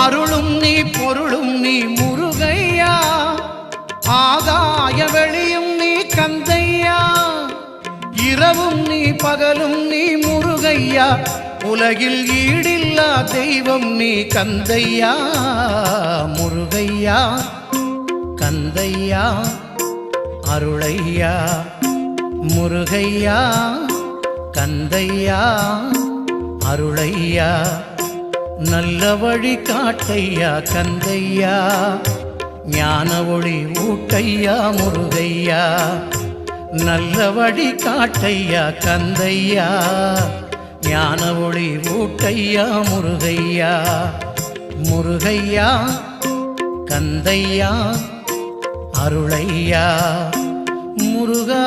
அருளும் நீ பொருளும் நீ முருகையா, ஆகாய வெளியும் நீ கந்தையா, இரவும் நீ பகலும் நீ முருகையா, உலகில் ஈடில்லா தெய்வம் நீ கந்தையா. முருகையா கந்தையா அருளையா, முருகையா கந்தையா அருளையா, நல்ல வழி காட்டையா கந்தையா, ஞான ஒளி ஊட்டையா முருகையா, நல்ல வழி காட்டையா கந்தையா, ஞான ஒளி ஊட்டையா முருகையா. முருகையா கந்தையா அருளையா, முருகா.